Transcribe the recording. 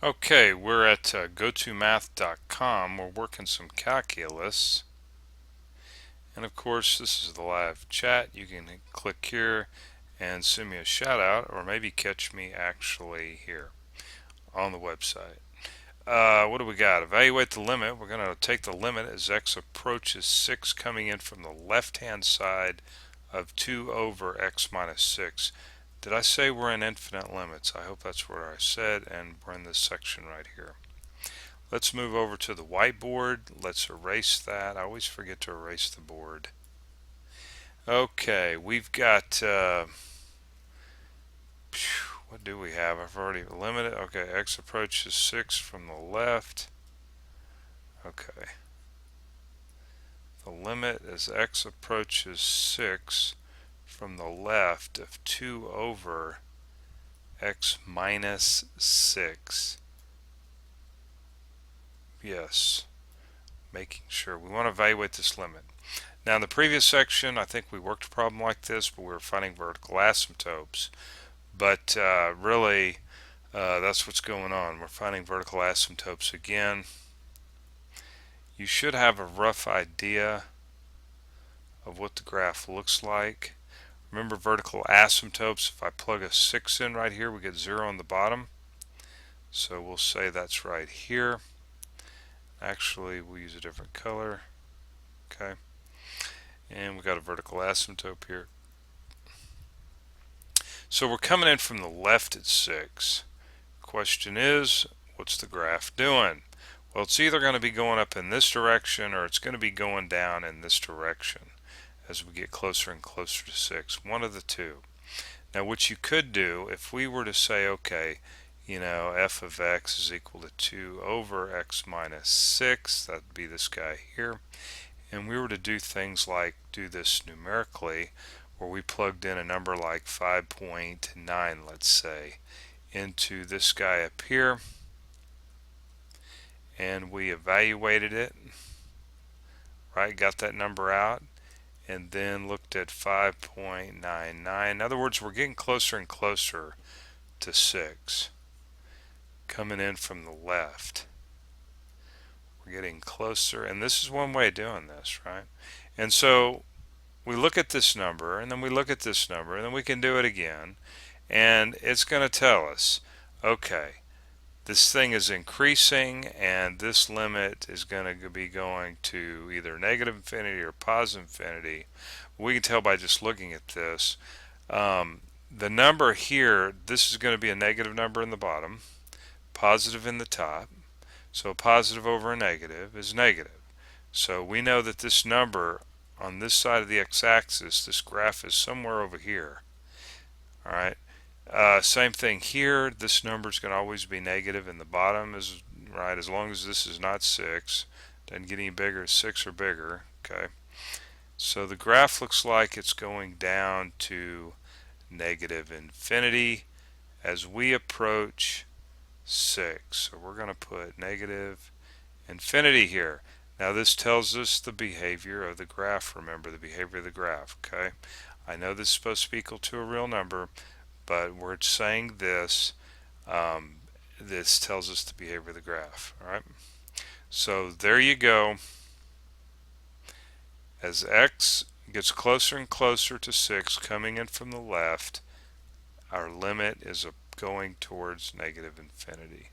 Okay, we're at gotomath.com. We're working some calculus. And of course, this is the live chat. You can click here and send me a shout out, or maybe catch me actually here on the website. What do we got? Evaluate the limit. We're going to take the limit as x approaches 6 coming in from the left hand side of 2 over x minus 6. Did I say we're in infinite limits? I hope that's what I said, and we're in this section right here. Let's move over to the whiteboard. Let's erase that. I always forget to erase the board. Okay, we've got, what do we have? I've already limited. Okay, x approaches 6 from the left. Okay. The limit as x approaches 6 from the left of 2 over x minus 6. Yes, making sure. We want to evaluate this limit. Now in the previous section, I think we worked a problem like this, but we were finding vertical asymptotes. But really, that's what's going on. We're finding vertical asymptotes again. You should have a rough idea of what the graph looks like. Remember vertical asymptotes, if I plug a 6 in right here, we get 0 on the bottom. So we'll say that's right here. Actually, we'll use a different color. Okay. And we got a vertical asymptote here. So we're coming in from the left at 6. Question is, what's the graph doing? Well, it's either going to be going up in this direction or it's going to be going down in this direction as we get closer and closer to 6. One of the two. Now what you could do, if we were to say, okay, f of x is equal to 2 over x minus 6, that would be this guy here, and we were to do things like do this numerically, where we plugged in a number like 5.9, let's say, into this guy up here, and we evaluated it, right, got that number out, and then looked at 5.99. In other words, we're getting closer and closer to 6 coming in from the left. We're getting closer, and this is one way of doing this, right? And so we look at this number, and then we look at this number, and then we can do it again, and it's going to tell us, okay, this thing is increasing, and this limit is going to be going to either negative infinity or positive infinity. We can tell by just looking at this. The number here, this is going to be a negative number in the bottom, positive in the top. So positive over a negative is negative. So we know that this number on this side of the x-axis, this graph is somewhere over here. All right. Same thing here. This number is going to always be negative in the bottom, is right, as long as this is not 6. Doesn't get any bigger, 6 or bigger. Okay. So the graph looks like it's going down to negative infinity as we approach 6. So we're going to put negative infinity here. Now this tells us the behavior of the graph. Remember the behavior of the graph. Okay. I know this is supposed to be equal to a real number, but we're saying this. This tells us the behavior of the graph. All right. So there you go. As x gets closer and closer to 6 coming in from the left, our limit is going towards negative infinity.